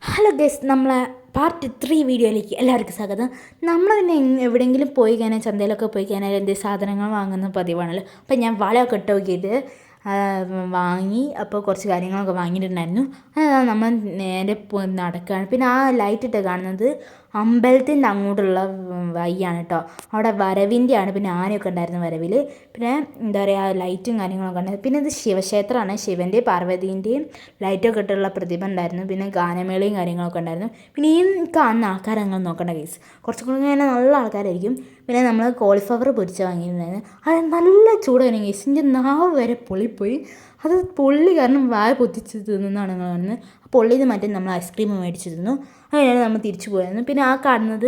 Hello guys, നമ്മളെ part 3 വീഡിയോയിലേക്ക് എല്ലാവർക്കും സ്വാഗതം. നമ്മൾ പിന്നെ എവിടെയെങ്കിലും പോയി കഴിഞ്ഞാൽ ചന്തയിലൊക്കെ പോയി കഴിഞ്ഞാൽ എന്തെങ്കിലും സാധനങ്ങൾ വാങ്ങുന്ന പതിവാണല്ലോ. അപ്പം ഞാൻ വളമൊക്കെ ഇട്ട് നോക്കിയിട്ട് വാങ്ങി. അപ്പോൾ കുറച്ച് കാര്യങ്ങളൊക്കെ വാങ്ങിയിട്ടുണ്ടായിരുന്നു. അതാണ് നമ്മൾ നേരെ നടക്കുകയാണ്. പിന്നെ ആ ലൈറ്റ് ഇട്ട് കാണുന്നത് അമ്പലത്തിൻ്റെ അങ്ങോട്ടുള്ള വഴിയാണ് കേട്ടോ. അവിടെ വരവിൻ്റെയാണ്. പിന്നെ ആനയൊക്കെ ഉണ്ടായിരുന്നു വരവിൽ. പിന്നെ എന്താ പറയുക, ലൈറ്റും കാര്യങ്ങളൊക്കെ ഉണ്ടായിരുന്നു. പിന്നെ ഇത് ശിവക്ഷേത്രമാണ്. ശിവൻ്റെയും പാർവതീൻ്റെയും ലൈറ്റൊക്കെ ഇട്ടുള്ള പ്രതിമ ഉണ്ടായിരുന്നു. പിന്നെ ഗാനമേളയും കാര്യങ്ങളൊക്കെ ഉണ്ടായിരുന്നു. പിന്നെ ഈ കാണുന്ന ആൾക്കാരെ നിങ്ങൾ നോക്കേണ്ട കേസ് കുറച്ചും കൂടി ഇങ്ങനെ നല്ല ആൾക്കാരായിരിക്കും. പിന്നെ നമ്മൾ കോളിഫ്ലവർ പൊരിച്ച് വാങ്ങിയിട്ടുണ്ടായിരുന്നു. അത് നല്ല ചൂടായിരുന്നു കേസ്. എൻ്റെ നാവ് വരെ പൊള്ളിപ്പോയി. അത് പൊള്ളി കാരണം വായ പൊത്തിച്ച് തിന്നുന്നതാണ് കാണുന്നത്. ആ പൊള്ളിയത് മാറ്റി നമ്മൾ ഐസ്ക്രീം മേടിച്ച് തിന്നു. അങ്ങനെയാണ് നമ്മൾ തിരിച്ചു പോയിരുന്നു. പിന്നെ ആ കാണുന്നത്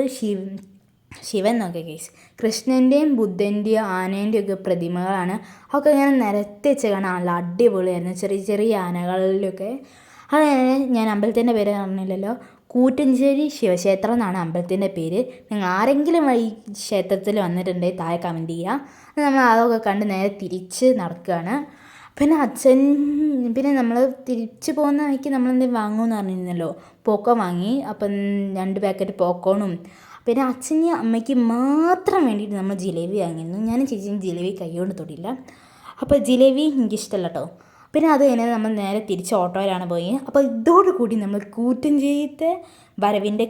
ശിവൻ എന്നൊക്കെ കേസ് കൃഷ്ണൻ്റെയും ബുദ്ധൻ്റെയും ആനേൻ്റെയും ഒക്കെ പ്രതിമകളാണ്. അതൊക്കെ ഇങ്ങനെ നിരത്തി വെച്ച് കാണാൻ നല്ല അടിപൊളിയായിരുന്നു. ചെറിയ ചെറിയ ആനകളിലൊക്കെ. അങ്ങനെ ഞാൻ അമ്പലത്തിൻ്റെ പേര് പറഞ്ഞില്ലല്ലോ. കൂറ്റഞ്ചേരി ശിവക്ഷേത്രം എന്നാണ് അമ്പലത്തിൻ്റെ പേര്. നിങ്ങൾ ആരെങ്കിലും ഈ ക്ഷേത്രത്തിൽ വന്നിട്ടുണ്ടെങ്കിൽ താഴെ കമൻറ്റ് ചെയ്യുക. നമ്മൾ അതൊക്കെ കണ്ട് നേരെ തിരിച്ച് നടക്കുകയാണ്. പിന്നെ നമ്മൾ തിരിച്ച് പോകുന്ന വഴിക്ക് നമ്മളെന്തെങ്കിലും വാങ്ങുമെന്ന് പറഞ്ഞിരുന്നല്ലോ. പോക്കോൺ വാങ്ങി. അപ്പം 2 പാക്കറ്റ് പോക്കോണും പിന്നെ അച്ഛനും അമ്മയ്ക്കും മാത്രം വേണ്ടിയിട്ട് നമ്മൾ ജിലേബി വാങ്ങിയിരുന്നു. ഞാനും ചേച്ചിയും ജിലേബി കൈകൊണ്ട് തൊടില്ല. അപ്പോൾ ജിലേബി എനിക്കിഷ്ടമല്ല കേട്ടോ. പിന്നെ അത് കഴിഞ്ഞാൽ നമ്മൾ നേരെ തിരിച്ച് ഓട്ടോയിലാണ് പോയി. അപ്പോൾ ഇതോടുകൂടി നമ്മൾ കൂറ്റഞ്ചേരിത്തെ വരവിൻ്റെ